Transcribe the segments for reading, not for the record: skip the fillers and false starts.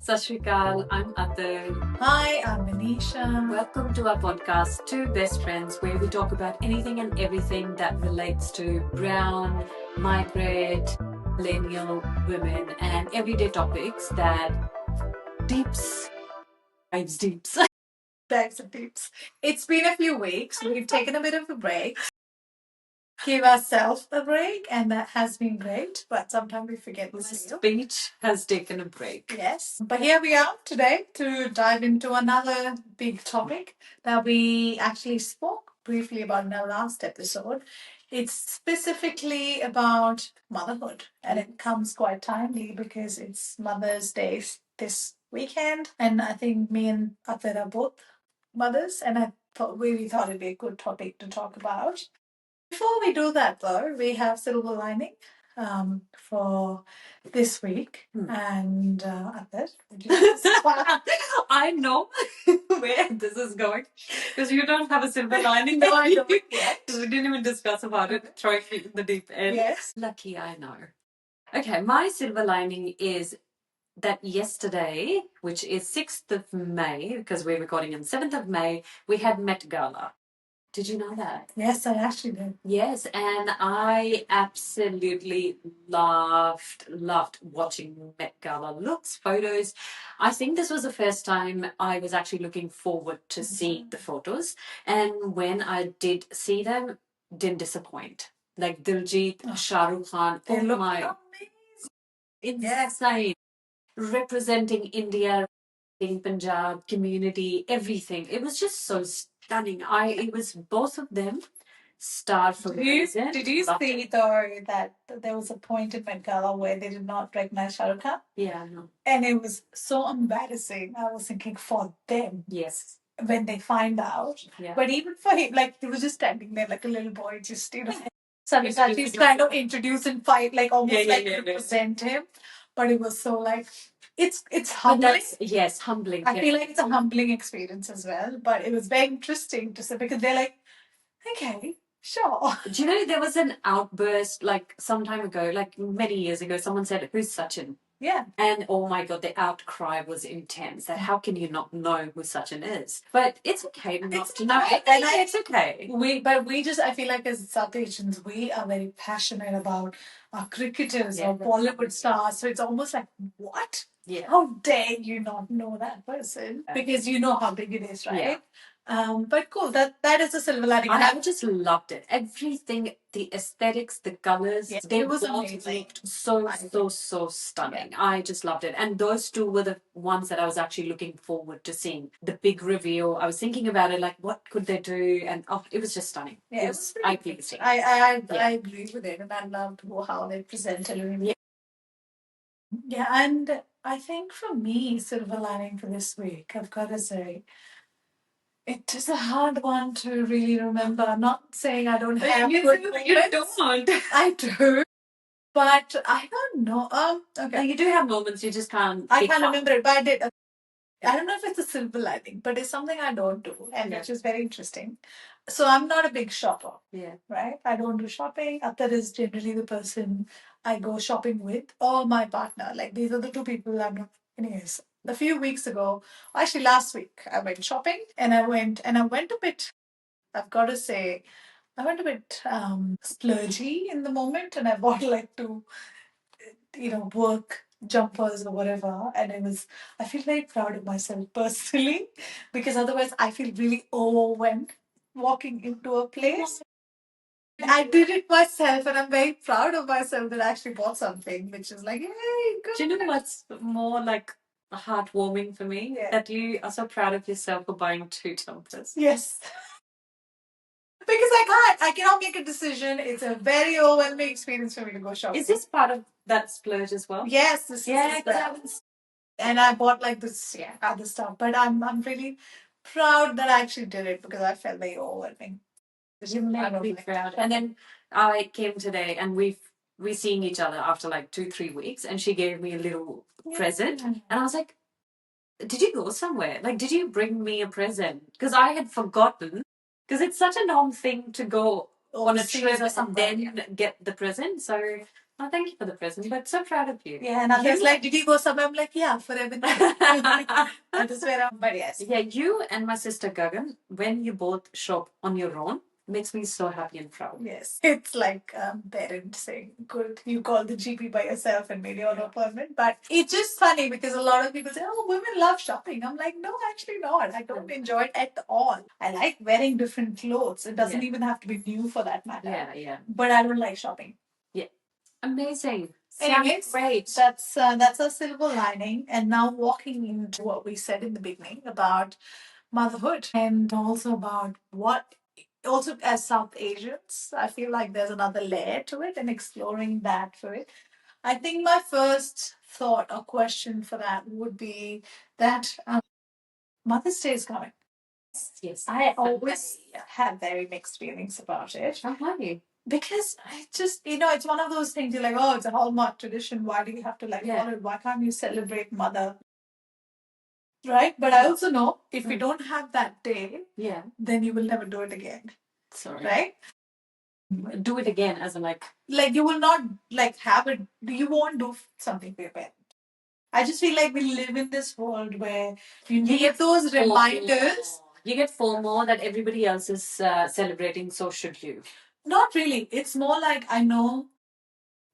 Sat Shri Akal, I'm Atul. Hi, I'm Manisha. Welcome to our podcast, Two Best Friends, where we talk about anything and everything that relates to brown, migrant, millennial women and everyday topics that dives deeps. Dives and deeps. It's been a few weeks. We've taken a bit of a break. Give ourselves a break, and that has been great. But sometimes we forget My this. speech has taken a break. Yes. But here we are today to dive into another big topic that we actually spoke briefly about in our last episode. It's specifically about motherhood, and it comes quite timely because it's Mother's Day this weekend, and I think me and Athar are both mothers, and I thought we thought it'd be a good topic to talk about. Before we do that, though, we have silver lining for this week, and Athar, would you like to start? I know where this is going because you don't have a silver lining. No, I don't yet. We didn't even discuss about it, throwing me in the deep end. Yes. Lucky I know. Okay, my silver lining is that yesterday, which is 6th of May, because we're recording on 7th of May, we had Met Gala. Did you know that? Yes, I actually did. Yes, and I absolutely loved watching Met Gala looks, photos. I think this was the first time I was actually looking forward to see the photos, and when I did see them, didn't disappoint. Like Diljit, Shah Rukh Khan, They oh look my, amazing. insane. Representing India, in Punjab community, everything. It was just so stunning. It was both of them star for reason. Did you see though that there was a point in Met Gala where they did not recognize Shah Rukh Khan? Yeah, no. And it was so embarrassing. I was thinking for them. Yes. When they find out. Yeah. But even for him, like he was just standing there like a little boy, just Sabitaji's kind of introduce and fight, like almost represent him. But it was so like it's humbling. Yes, humbling. I feel like it's a humbling experience as well. But it was very interesting to see because they're like, okay, sure. Do you know there was an outburst like some time ago, like many years ago, someone said, "Who's Sachin?" Yeah. And oh my god, the outcry was intense. That how can you not know who Sachin is? But it's okay not to know. It's okay. I feel like as South Asians, we are very passionate about our cricketers or Bollywood stars. So it's almost like, what? Yeah. How dare you not know that person? Because you know how big it is, right? Yeah. But cool, that is a silver lining. I just loved it. Everything, the aesthetics, the colors, they was looked so stunning. Yeah. I just loved it. And those two were the ones that I was actually looking forward to seeing. The big reveal. I was thinking about it, like what could they do? And it was just stunning. Yeah, it was eye-pleasing. I agree with it, and I loved how they presented it. Yeah. Yeah, and I think for me, silver lining for this week, I've got to say, it is a hard one to really remember. I'm not saying I don't have good moments. You don't. I do. But I don't know. Okay. No, you do have moments, you just can't. I can't remember it, but I did. I don't know if it's a silver lining, but it's something I don't do, and which is very interesting. So I'm not a big shopper. Yeah. Right? I don't do shopping. Athar is generally the person I go shopping with, or my partner. Like these are the two people I'm not. Anyways, a few weeks ago, actually last week, I went shopping, and I went a bit. I've got to say, I went a bit splurgy in the moment, and I bought like two, work jumpers or whatever, and I feel very proud of myself personally because otherwise I feel really overwhelmed walking into a place. I did it myself, and I'm very proud of myself that I actually bought something, which is like, hey, good. Do you know what's more like heartwarming for me? Yeah. That you are so proud of yourself for buying two jumpers. Yes. Because I cannot make a decision. It's a very overwhelming experience for me to go shopping. Is this part of that splurge as well? Yes, this is. And I bought like this other stuff, but I'm really proud that I actually did it because I felt very overwhelming. You made me proud. And then I came today, and we're seeing each other after like 2-3 weeks, and she gave me a little present, and I was like, "Did you go somewhere? Like, did you bring me a present?" Because I had forgotten. Because it's such a norm thing to go on a trip and then get the present. So Oh, thank you for the present, but so proud of you. Yeah, and others like, did you go somewhere? I'm like, yeah, forever. That is where I'm, but yes. Yeah, you and my sister Gagan, when you both shop on your own, makes me so happy and proud. Yes. It's like parents saying, good, you called the GP by yourself and made your own appointment. But it's just funny because a lot of people say, oh, women love shopping. I'm like, no, actually not. I don't enjoy it at all. I like wearing different clothes. It doesn't even have to be new for that matter. Yeah, yeah. But I don't like shopping. Yeah. Amazing. Anyways, Great. that's a silver lining. And now walking into what we said in the beginning about motherhood and also about what also as South Asians, I feel like there's another layer to it and exploring that for it. I think my first thought or question for that would be that Mother's Day is coming. Yes. I always have very mixed feelings about it. Why? Because I just, it's one of those things you're like, oh, it's a Hallmark tradition. Why do you have to follow it? Why can't you celebrate mother? Right? But I also know if you don't have that day, then you will never do it again. Sorry. Right? Do it again as in like you will not have it. You won't do something for your parent. I just feel like we live in this world where you need those reminders. You get FOMO that everybody else is celebrating, so should you. Not really. It's more like I know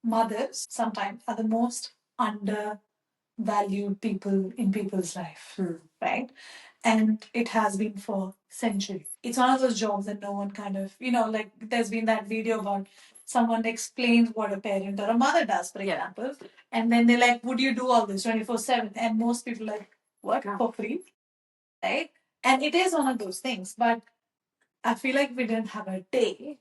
mothers sometimes are the most undervalued people in people's life, right? And it has been for centuries. It's one of those jobs that no one kind of, like there's been that video about someone explains what a parent or a mother does, for example, and then they're like, would you do all this 24/7? And most people are like, what? For free? Right? And it is one of those things, but I feel like we didn't have a day,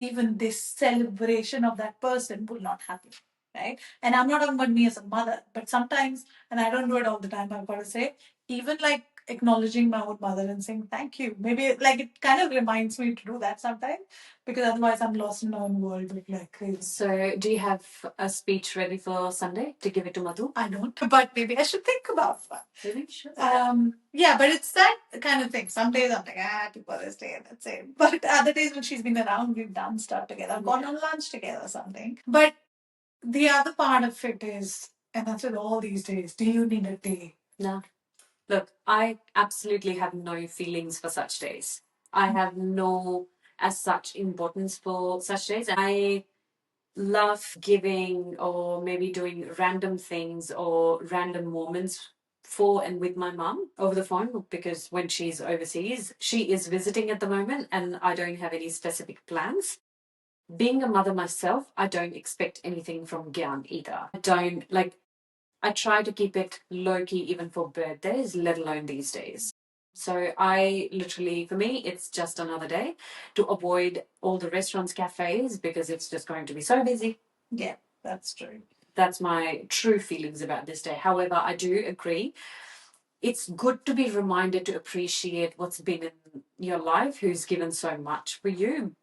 even this celebration of that person would not happen. Right? And I'm not talking about me as a mother, but sometimes, and I don't do it all the time, I've got to say, even like acknowledging my own mother and saying thank you. Maybe like it kind of reminds me to do that sometimes because otherwise I'm lost in my own world like crazy. So, do you have a speech ready for Sunday to give it to Madhu? I don't, but maybe I should think about one. Maybe sure. Yeah, but it's that kind of thing. Some days I'm like, happy Mother's Day, and that's it. But other days when she's been around, we've done stuff together, gone on lunch together, or something. But the other part of it is, and that's with all these days, do you need a day? No. Look, I absolutely have no feelings for such days. I have no, as such, importance for such days. I love giving or maybe doing random things or random moments for and with my mum over the phone because when she's overseas, she is visiting at the moment and I don't have any specific plans. Being a mother myself, I don't expect anything from Gyan either. I try to keep it low key even for birthdays, let alone these days. So I literally, for me, it's just another day to avoid all the restaurants, cafes, because it's just going to be so busy. Yeah, that's true. That's my true feelings about this day. However, I do agree. It's good to be reminded to appreciate what's been in your life, who's given so much for you.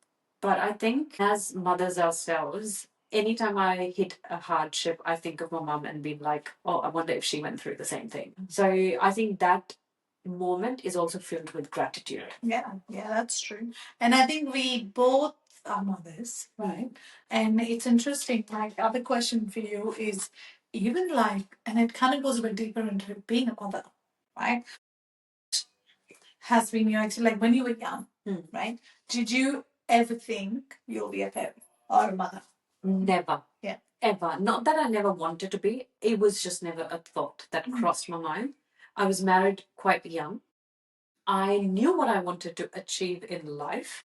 But I think as mothers ourselves, anytime I hit a hardship, I think of my mum and being like, oh, I wonder if she went through the same thing. So I think that moment is also filled with gratitude. Yeah, that's true. And I think we both are mothers, right? And it's interesting. Like, other question for you is even like, and it kind of goes a bit deeper into being a mother, right? Has been your experience, like when you were young, right? Did you ever think you'll be a parent or a mother? Never. Yeah. Ever. Not that I never wanted to be, it was just never a thought that crossed my mind. I was married quite young. I knew what I wanted to achieve in life.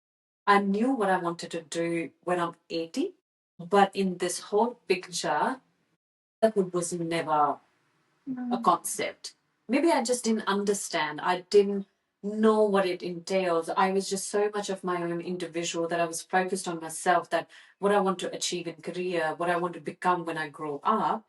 I knew what I wanted to do when I'm 80. But in this whole picture, that was never a concept. Maybe I just didn't understand. I didn't know what it entails. I was just so much of my own individual that I was focused on myself, that what I want to achieve in career, what I want to become when I grow up.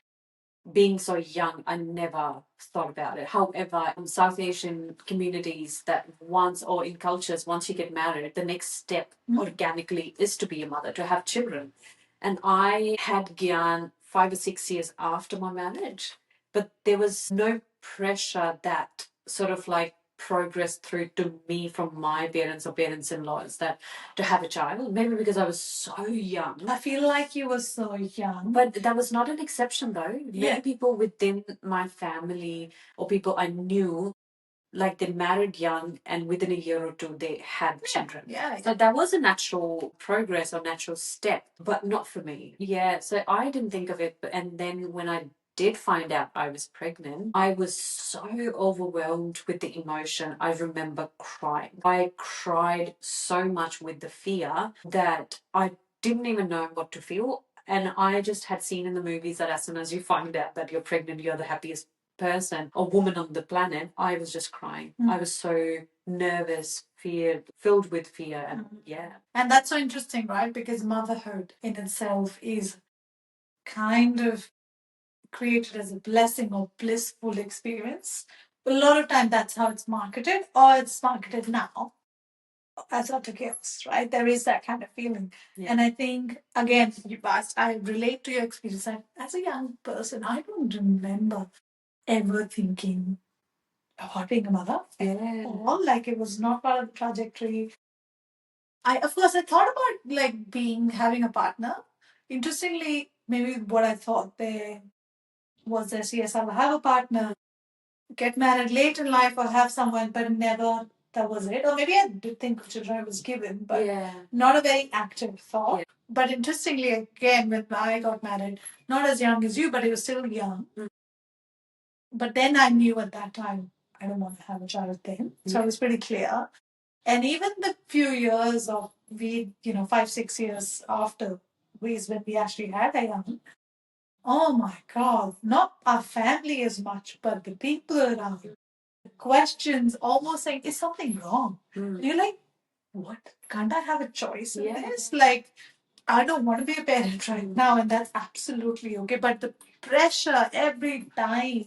Being so young, I never thought about it. However, in South Asian communities, that once, or in cultures, once you get married, the next step organically is to be a mother, to have children. And I had Gyan 5 or 6 years after my marriage, but there was no pressure that sort of like progress through to me from my parents or parents-in-laws that to have a child. Maybe because I was so young. I feel like you were so young. But that was not an exception though. Yeah. Many people within my family or people I knew, like they married young and within a year or two they had children. Yeah. So that was a natural progress or natural step, but not for me. Yeah. So I didn't think of it. And then when I did find out I was pregnant, I was so overwhelmed with the emotion. I remember crying. I cried so much with the fear that I didn't even know what to feel. And I just had seen in the movies that as soon as you find out that you're pregnant, you're the happiest person or woman on the planet. I was just crying. I was so nervous, feared, filled with fear. And yeah. And that's so interesting, right? Because motherhood in itself is kind of created as a blessing or blissful experience. A lot of time that's how it's marketed, or it's marketed now as utter chaos, right? There is that kind of feeling. Yeah. And I think, again, you asked, I relate to your experience. As a young person, I don't remember ever thinking about being a mother. Yeah. Or like it was not part of the trajectory. Of course, I thought about like having a partner. Interestingly, maybe what I thought there was this, yes, I'll have a partner, get married late in life or have someone, but never that was it. Or maybe I did think children was given, but not a very active thought. Yeah. But interestingly, again, when I got married, not as young as you, but it was still young. But then I knew at that time I don't want to have a child then. So it was pretty clear. And even the few years of 5, 6 years after when we actually had a young, oh my God, not our family as much, but the people around. Questions almost saying, is something wrong? You're like, what? Can't I have a choice in this? Like, I don't want to be a parent right now, and that's absolutely okay. But the pressure every time.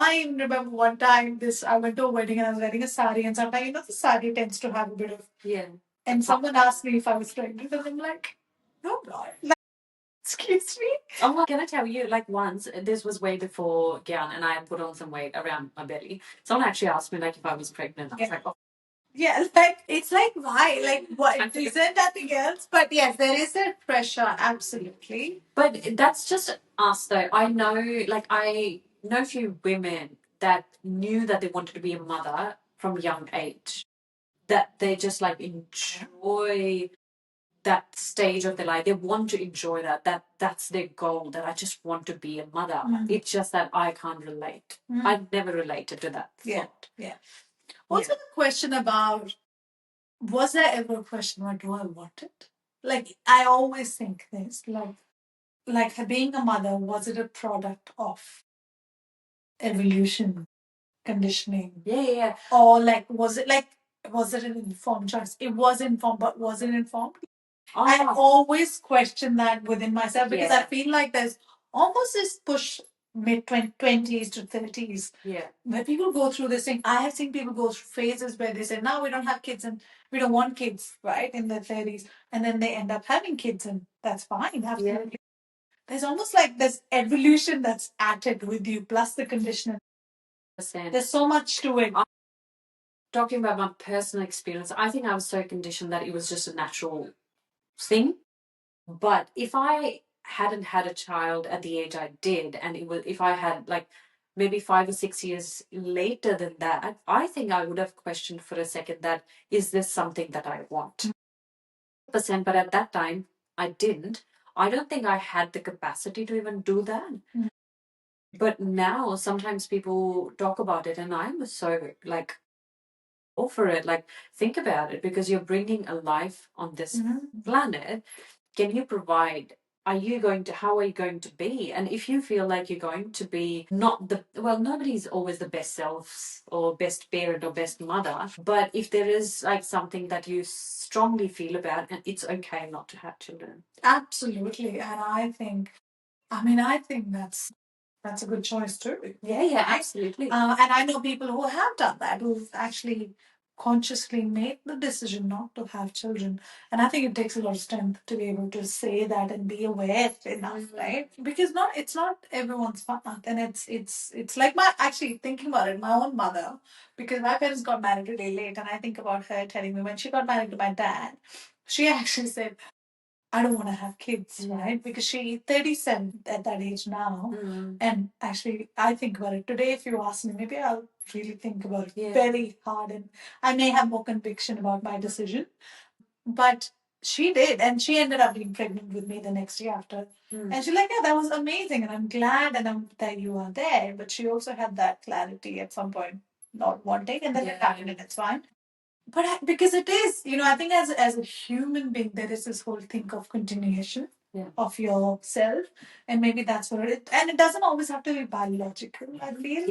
I even remember one time I went to a wedding and I was wearing a sari, and sometimes the sari tends to have a bit of. And someone asked me if I was pregnant, and I'm like, no, God. Like, excuse me? Oh, well, can I tell you, like once, this was way before Gyan and I had put on some weight around my belly. Someone actually asked me like if I was pregnant. I was like, oh. Yeah, like it's like why? Like what? Isn't nothing else? But yes, there is that pressure, absolutely. But that's just us though. I know a few women that knew that they wanted to be a mother from a young age. That they just like enjoy that stage of their life. They want to enjoy that's their goal, that I just want to be a mother. It's just that I can't relate. I never related to that thought. Yeah. Also the question about, was there ever a question where do I want it? Like I always think this, like being a mother, was it a product of evolution, conditioning? Yeah. Or was it an informed choice? It was informed, but was it informed? I always question that within myself because I feel like there's almost this push mid-20s to 30s where people go through this thing. I have seen people go through phases where they say, no, we don't have kids and we don't want kids, right, in their 30s. And then they end up having kids and that's fine. Absolutely. There's almost like this evolution that's added with you, plus the conditioning. There's so much to it. Talking about my personal experience, I think I was so conditioned that it was just a natural thing. But if I hadn't had a child at the age I did, and if I had like maybe 5 or 6 years later than that, I think I would have questioned for a second that is this something that I want? Percent, but at that time I didn't. I don't think I had the capacity to even do that. But now sometimes people talk about it, and I'm so like all for it. Like think about it, because you're bringing a life on this planet. Can you provide? How are you going to be? And if you feel like you're going to be nobody's always the best selves or best parent or best mother. But if there is like something that you strongly feel about, and it's okay not to have children. Absolutely. And I think that's a good choice too. Yeah, absolutely. And I know people who have done that, who've actually consciously made the decision not to have children. And I think it takes a lot of strength to be able to say that and be aware enough, right? Because not it's not everyone's path, and it's like my actually thinking about it, my own mother, because my parents got married really late, and I think about her telling me when she got married to my dad, she actually said, I don't want to have kids, right? Because she's 37 at that age now. And actually, I think about it today. If you ask me, maybe I'll really think about it very hard, and I may have more conviction about my decision. But she did, and she ended up being pregnant with me the next year after. And she's like, yeah, that was amazing, and I'm glad and I'm that you are there. But she also had that clarity at some point, not wanting, and then it happened, and it's fine. But because it is, I think as a human being, there is this whole thing of continuation of yourself, and maybe that's what it is. And it doesn't always have to be biological. I feel,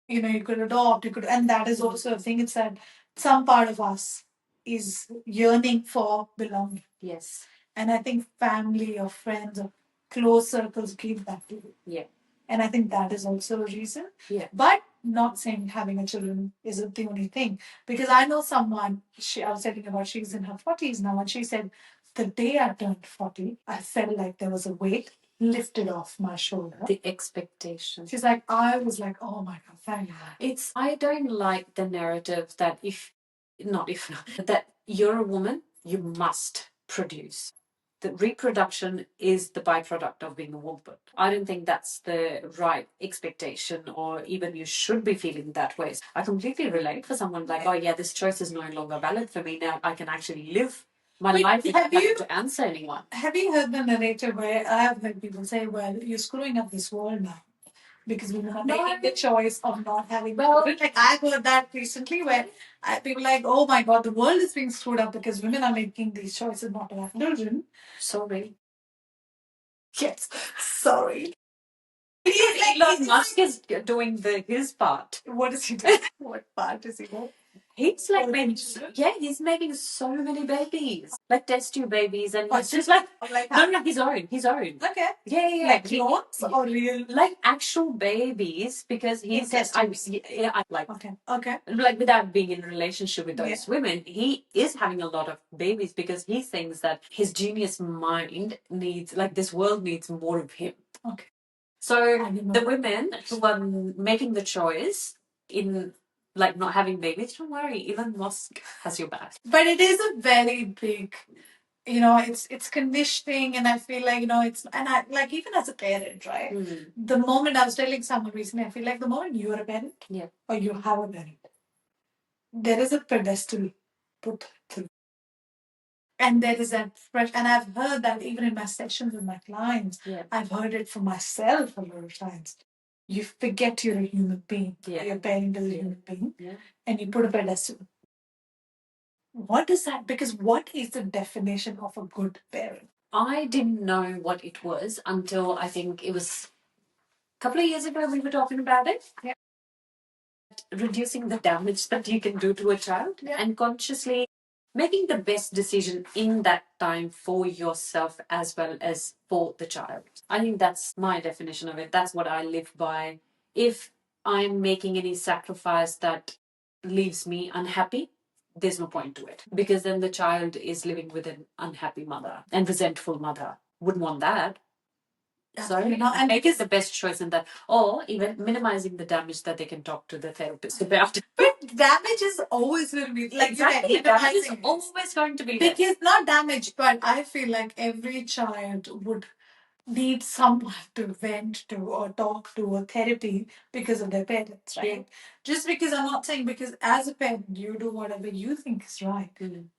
you could adopt, you could, and that is also a thing. It's that some part of us is yearning for belonging. Yes. And I think family or friends or close circles give that to you. Yeah. And I think that is also a reason. Yeah. But not saying having a children isn't the only thing. Because I know someone, I was telling about, she's in her 40s now, and she said, the day I turned 40, I felt like there was a weight lifted off my shoulder. The expectation. She's like, I was like, oh my God, thank God. I don't like the narrative that that you're a woman, you must produce. The reproduction is the byproduct of being a woman. I don't think that's the right expectation, or even you should be feeling that way. I completely relate for someone like, oh yeah, this choice is no longer valid for me now. I can actually live my life without having to answer anyone. Have you heard the narrative where I have heard people say, well, you're screwing up this world now? Because we are making the choice of not having children. Like I've heard that recently where people are like, oh my God, the world is being screwed up because women are making these choices not to have children. Sorry. Yes, sorry. Elon Musk is doing his part. What is he doing? What part is he doing? He's like making, he's making so many babies, like test tube babies, and he's just like no, his own. Okay. Yeah. Like clones or real, like actual babies, because he's test tubes. I like okay. Like without being in a relationship with those women, he is having a lot of babies because he thinks that his genius mind needs, like this world needs more of him. Okay. So the women who are making the choice in like not having babies, don't worry, Elon Musk has your back. But it is a very big, it's conditioning, and I feel like, it's, and I like, even as a parent, right? The moment I was telling someone recently, I feel like the moment you're a parent, or you have a parent, there is a pedestal put through. And there is that fresh, and I've heard that even in my sessions with my clients. I've heard it for myself a lot of times. You forget you're a human being. Your parent is a human being. And you put a pedestal. What is that? Because what is the definition of a good parent? I didn't know what it was until I think it was a couple of years ago we were talking about it. Yeah. Reducing the damage that you can do to a child, and consciously making the best decision in that time for yourself as well as for the child. I think that's my definition of it. That's what I live by. If I'm making any sacrifice that leaves me unhappy, there's no point to it, because then the child is living with an unhappy mother and resentful mother. Wouldn't want that. So, and make it the best choice in that, or even minimizing the damage that they can talk to the therapist about. But damage is always going to be like, exactly, damage is always going to be there. Because not damage, but I feel like every child would need someone to vent to or talk to or therapy because of their parents, right? Just because, I'm not saying because as a parent you do whatever you think is right.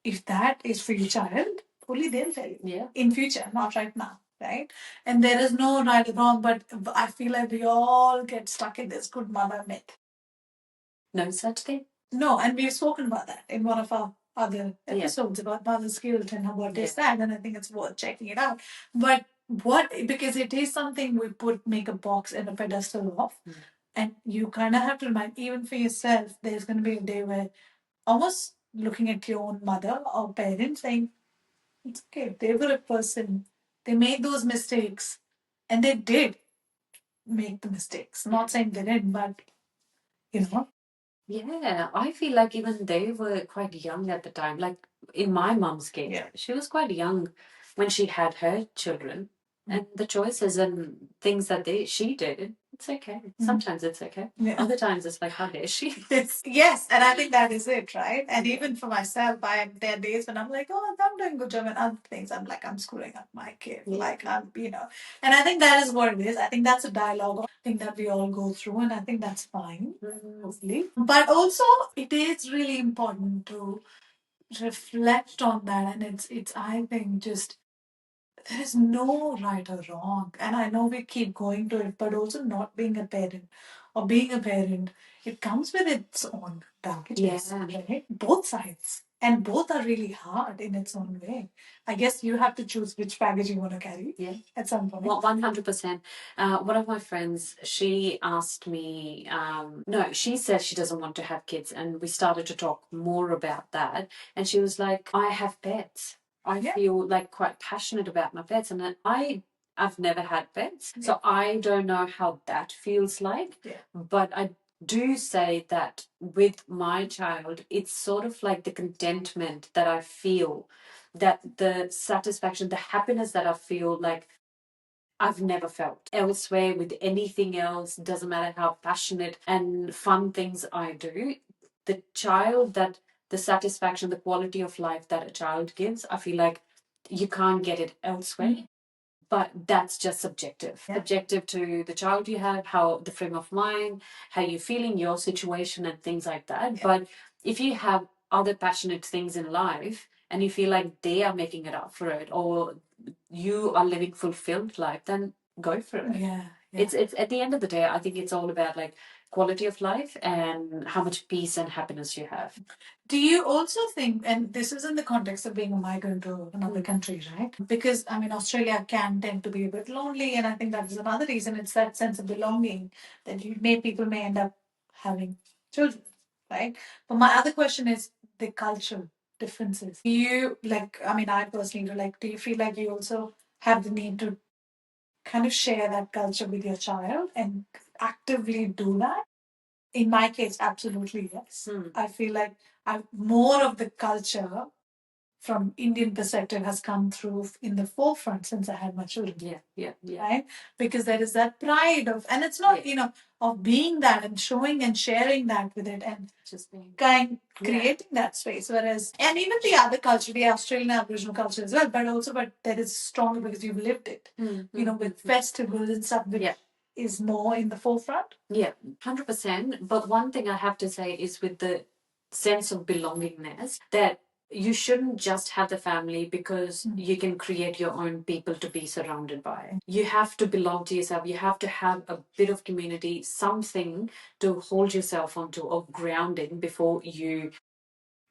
If that is for your child, only they'll tell you. In future, not right now, right? And there is no right or wrong, but I feel like we all get stuck in this good mother myth. No such thing. No, and we've spoken about that in one of our other episodes about mother's guilt and about this, that, and I think it's worth checking it out. But because it is something we make a box and a pedestal of, and you kind of have to remind, even for yourself, there's going to be a day where almost looking at your own mother or parent saying, it's okay, they were a person, they made those mistakes, and they did make the mistakes. Not saying they didn't, but you know. Yeah, I feel like even they were quite young at the time. Like in my mom's case, Yeah. she was quite young when she had her children. And the choices and things that she did, it's okay. Sometimes it's okay. Yeah. Other times it's like, how dare she? Yes, and I think that is it, right? And even for myself, there are days when I'm like, oh, I'm doing good job, and other things I'm like, I'm screwing up my kid. Yeah. Like and I think that is what it is. I think that's a dialogue thing that we all go through, and I think that's fine, hopefully. But also, it is really important to reflect on that, and it's I think just there is no right or wrong. And I know we keep going to it, but also not being a parent or being a parent, it comes with its own baggages, right? Both sides. And both are really hard in its own way. I guess you have to choose which baggage you want to carry. Yeah. At some point. Well, 100%. One of my friends, she asked me, no, she said she doesn't want to have kids. And we started to talk more about that. And she was like, I have pets. I feel like quite passionate about my pets. And I've never had pets. Yeah. So I don't know how that feels like. Yeah. But I do say that with my child, it's sort of like the contentment that I feel, that the satisfaction, the happiness that I feel like I've never felt elsewhere with anything else. Doesn't matter how passionate and fun things I do. The child that the satisfaction, the quality of life that a child gives, I feel like you can't get it elsewhere. But that's just subjective. Yeah. Subjective to the child you have, how the frame of mind, how you're feeling, your situation, and things like that. Yeah. But if you have other passionate things in life and you feel like they are making it up for it, or you are living fulfilled life, then go for it. Yeah. It's at the end of the day, I think it's all about like quality of life and how much peace and happiness you have. Do you also think, and this is in the context of being a migrant to another country, right? Because I mean, Australia can tend to be a bit lonely, and I think that is another reason. It's that sense of belonging that people may end up having children, right? But my other question is the cultural differences. Do you like? I mean, I personally do like. Do you feel like you also have the need to kind of share that culture with your child and actively do that? In my case, absolutely yes. I feel like more of the culture from Indian perspective has come through in the forefront since I had my children. Yeah. Right? Because there is that pride of, and it's not, of being that and showing and sharing that with it and just being creating that space. Whereas, and even the other culture, the Australian Aboriginal culture as well, but that is stronger because you've lived it, with festivals and stuff, which is more in the forefront. Yeah, 100%. But one thing I have to say is with the sense of belongingness, that you shouldn't just have the family because you can create your own people to be surrounded by. You have to belong to yourself. You have to have a bit of community, something to hold yourself onto or grounding before you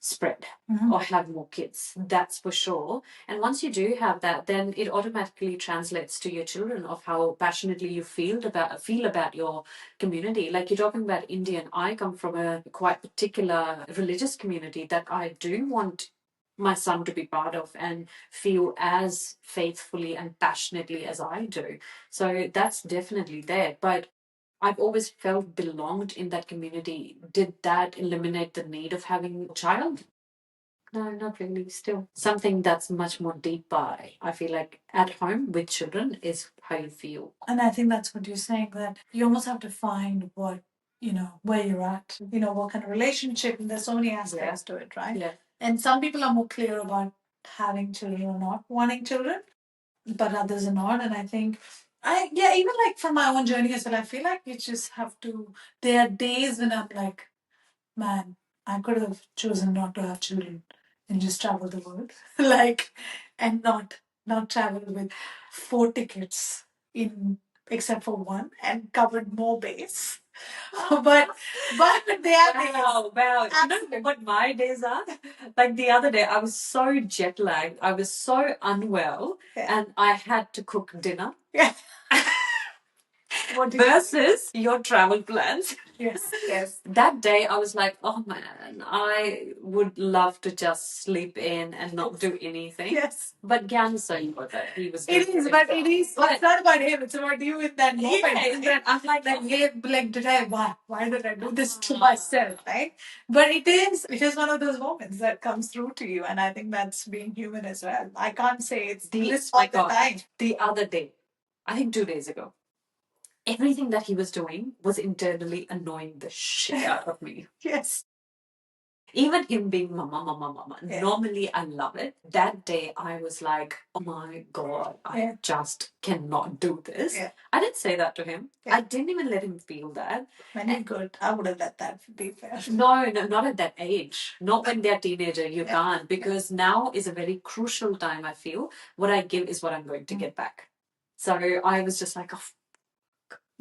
spread or have more kids. That's for sure. And once you do have that, then it automatically translates to your children of how passionately you feel about your community. Like you're talking about Indian, I come from a quite particular religious community that I do want my son to be part of and feel as faithfully and passionately as I do. So that's definitely there. But I've always felt belonged in that community. Did that eliminate the need of having a child? No, not really. Still, something that's much more deeper. I feel like at home with children is how you feel. And I think that's what you're saying, that you almost have to find what, where you're at, what kind of relationship, and there's so many aspects to it, right? Yeah. And some people are more clear about having children or not wanting children, but others are not. And I think even like from my own journey as well, I feel like you just have to, there are days when I'm like, man, I could have chosen not to have children and just travel the world. Like, and not travel with 4 tickets in except for one and covered more base. but they are wow. You know what my days are? Like the other day, I was so jet lagged, I was so unwell, and I had to cook dinner. Yeah. versus your travel plans. Yes, yes. That day, I was like, oh man, I would love to just sleep in and not do anything. Yes. But Gyan is so important. He was It doing is, it but well. it is. It's not about him. It's about you in that moment. Yeah, In that, I'm like, like, did I? Why did I do this to myself? Right? But it is. It is one of those moments that comes through to you, and I think that's being human as well. I can't say it's bliss all the time. The other day, I think 2 days ago, everything that he was doing was internally annoying the shit out of me. Yes. Even him being mama, mama, mama. Yeah. Normally, I love it. That day, I was like, oh my God, I just cannot do this. Yeah. I didn't say that to him. Yeah. I didn't even let him feel that. Very good. I would have let that be fair. No, not at that age. Not when they're teenager. You can't, because now is a very crucial time, I feel. What I give is what I'm going to get back. So I was just like,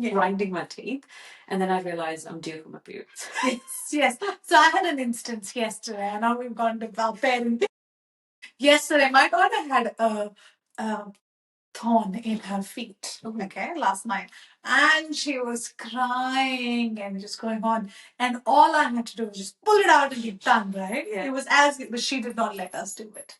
grinding my teeth. And then I realized I'm due for my periods. Yes, yes. So I had an instance yesterday. I know we've gone to our parents. Yesterday, my daughter had a thorn in her feet, okay, last night. And she was crying and just going on. And all I had to do was just pull it out and be done, right? Yeah. It was but she did not let us do it.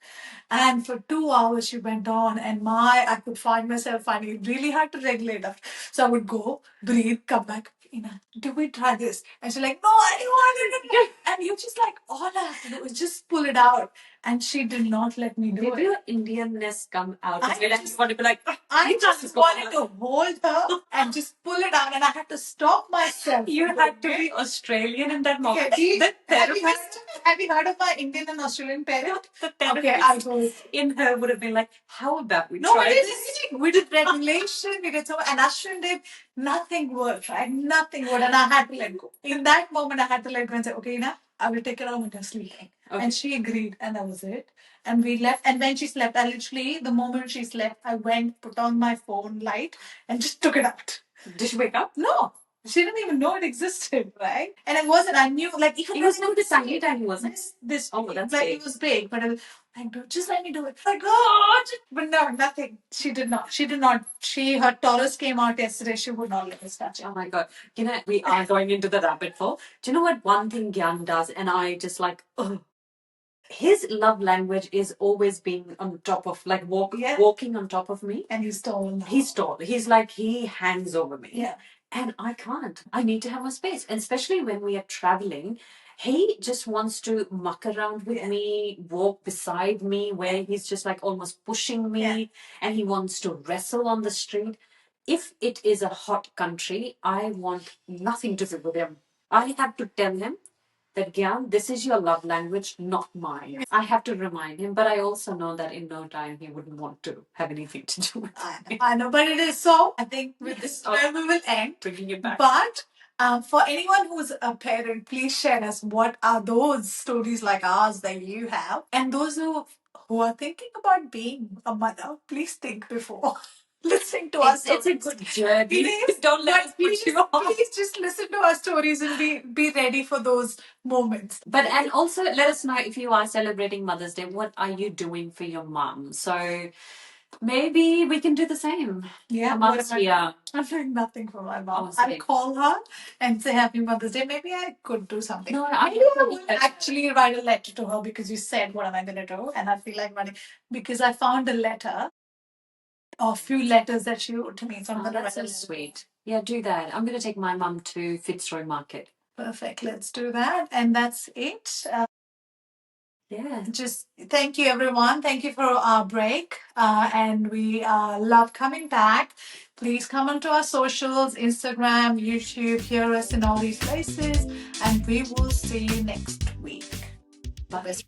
And for 2 hours she went on, and I could find myself finding it really hard to regulate after. So I would go, breathe, come back. Ina, do we try this? And she's like, no, I don't want it. And you're just like, all I have to do is just pull it out. And she did not let me do it. Did your Indianness come out? I just want to be like, I just wanted to hold her and just pull it out, and I had to stop myself. You had to be Australian in that moment. Okay, The therapist, have you heard of my Indian and Australian parent? the therapist Okay, I told. in her would have been like, how about we No, try we did this? we did regulation, we did so, and Ashwin did nothing worked, right? Nothing worked, and I had to let go. In that moment, I had to let go and say, okay, now I will take it out when you're sleeping. Okay. And she agreed, and that was it. And we left. And when she slept, I literally, the moment she slept, I went, put on my phone light, and just took it out. Did she wake up? No. She didn't even know it existed, right? And it wasn't, I knew, like, even it was not the tiny time, wasn't it? This oh, that's like, big. it was big, but it was like, just let me do it. Like, oh, but no, nothing. She did not. She did not. Her Taurus came out yesterday. She would not let us touch it. Oh my God. We are going into the rabbit hole. Do you know what one thing Gyan does? And I just like, ugh. His love language is always being on top of, like, walking on top of me. And he's tall. He's tall. He's like, he hangs over me. Yeah. And I can't. I need to have my space. And especially when we are traveling, he just wants to muck around with me, walk beside me, where he's just like almost pushing me, and he wants to wrestle on the street. If it is a hot country, I want nothing to do with him. I have to tell him that, Gyan, this is your love language, not mine. I have to remind him, but I also know that in no time he wouldn't want to have anything to do with it. I know, but it is so. I think with this, where we will end. Bringing it back. But for anyone who's a parent, please share us what are those stories like ours that you have, and those who are thinking about being a mother, please think before listening to us. It's a good journey. It is. Don't let us put you off. Please just listen to our stories and be ready for those moments. But and also let us know if you are celebrating Mother's Day, what are you doing for your mum? So maybe we can do the same. Yeah, I'm doing nothing for my mom. I'll call her and say Happy Mother's Day. Maybe I could do something. No, I will actually write a letter to her, because you said, what am I going to do? And I feel like writing, because I found a letter, a few letters that she wrote to me. So I'm going to write. That's so sweet. Yeah, do that. I'm going to take my mum to Fitzroy Market. Perfect. Let's do that. And that's it. Yeah. Just thank you, everyone. Thank you for our break. And we love coming back. Please come onto our socials, Instagram, YouTube, hear us in all these places. And we will see you next week. Bye.